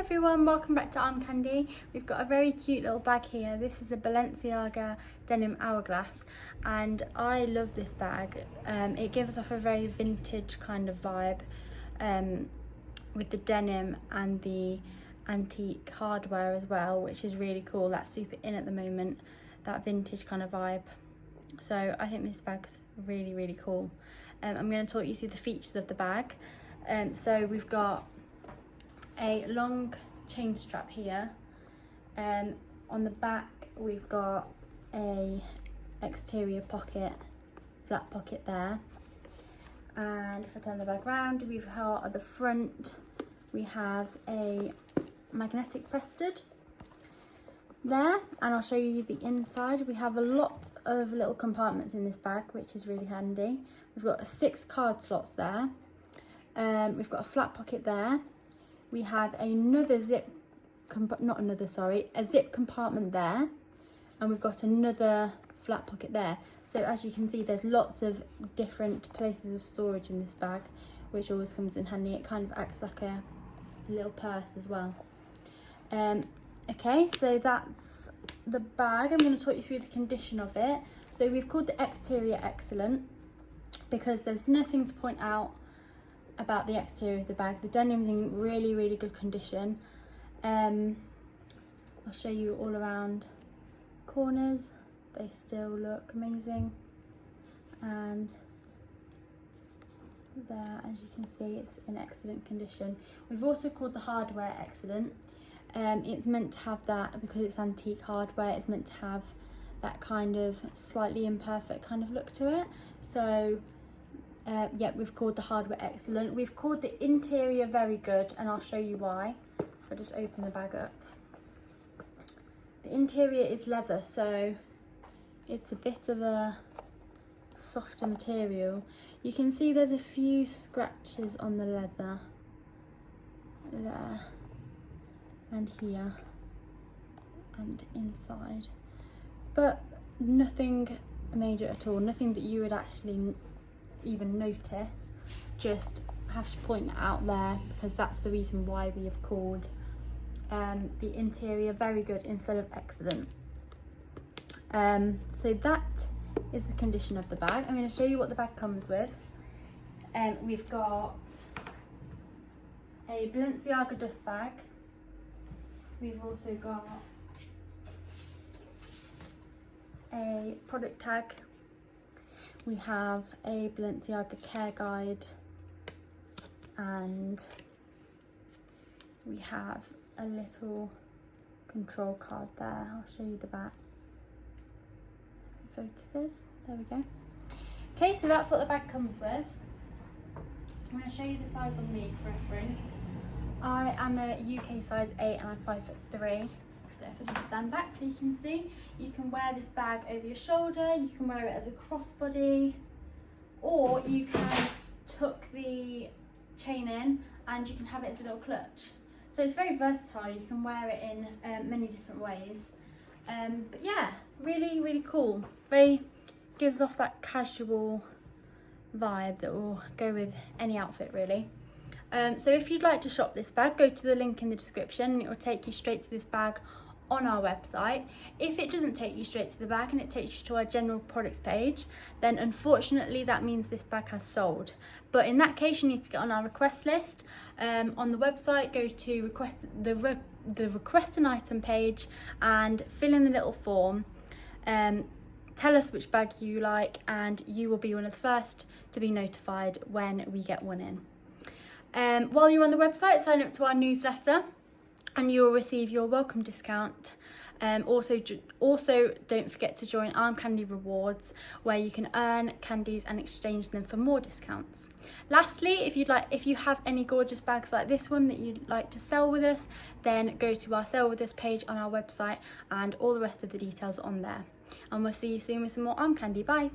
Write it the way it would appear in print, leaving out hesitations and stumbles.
everyone, welcome back to Armcandy. We've got a very cute little bag here. This is a Balenciaga Denim Hourglass and I love this bag. It gives off a very vintage kind of vibe with the denim and the antique hardware as well, which is really cool. That's super in at the moment, that vintage kind of vibe. So I think this bag's really cool. I'm going to talk you through the features of the bag. So we've got a long chain strap here. On the back we've got a exterior pocket, flat pocket there. And if I turn the bag around, we've got at the front we have a magnetic press stud there, and I'll show you the inside. We have a lot of little compartments in this bag, which is really handy. We've got 6 card slots there. We've got a flat pocket there. We have another a zip compartment there, and we've got another flat pocket there. So as you can see, there's lots of different places of storage in this bag, which always comes in handy. It kind of acts like a little purse as well. Okay, so that's the bag. I'm going to talk you through the condition of it. So we've called the exterior excellent because there's nothing to point out about the exterior of the bag. The denim's in really good condition. I'll show you all around corners. They still look amazing, and there, as you can see, it's in excellent condition. We've also called the hardware excellent. It's meant to have that because it's antique hardware. It's meant to have that kind of slightly imperfect kind of look to it. So yeah, we've called the hardware excellent. We've called the interior very good, and I'll show you why. I'll just open the bag up. The interior is leather, so it's a bit of a softer material. You can see there's a few scratches on the leather there and here and inside, but nothing major at all, nothing that you would actually even notice. Just have to point that out there because that's the reason why we have called the interior very good instead of excellent. So that is the condition of the bag. I'm going to show you what the bag comes with. We've got a Balenciaga dust bag. We've also got a product tag. We have a Balenciaga care guide, and we have a little control card there. I'll show you the back. If it focuses, there we go. Okay, so that's what the bag comes with. I'm going to show you the size on me for reference. I am a UK size 8 and I'm 5'3". So if I just stand back so you can see, you can wear this bag over your shoulder, you can wear it as a crossbody, or you can tuck the chain in and you can have it as a little clutch. So it's very versatile, you can wear it in many different ways. But yeah, really cool. Very gives off that casual vibe that will go with any outfit really. So if you'd like to shop this bag, go to the link in the description and it will take you straight to this bag on our website. If it doesn't take you straight to the bag and it takes you to our general products page, then unfortunately that means this bag has sold. But in that case, you need to get on our request list. On the website, go to request an item page and fill in the little form. Tell us which bag you like and you will be one of the first to be notified when we get one in. While you're on the website, sign up to our newsletter and you'll receive your welcome discount. Also don't forget to join Armcandy Rewards, where you can earn candies and exchange them for more discounts. Lastly, if you have any gorgeous bags like this one that you'd like to sell with us, then go to our sell with us page on our website and all the rest of the details are on there. And we'll see you soon with some more Armcandy. Bye.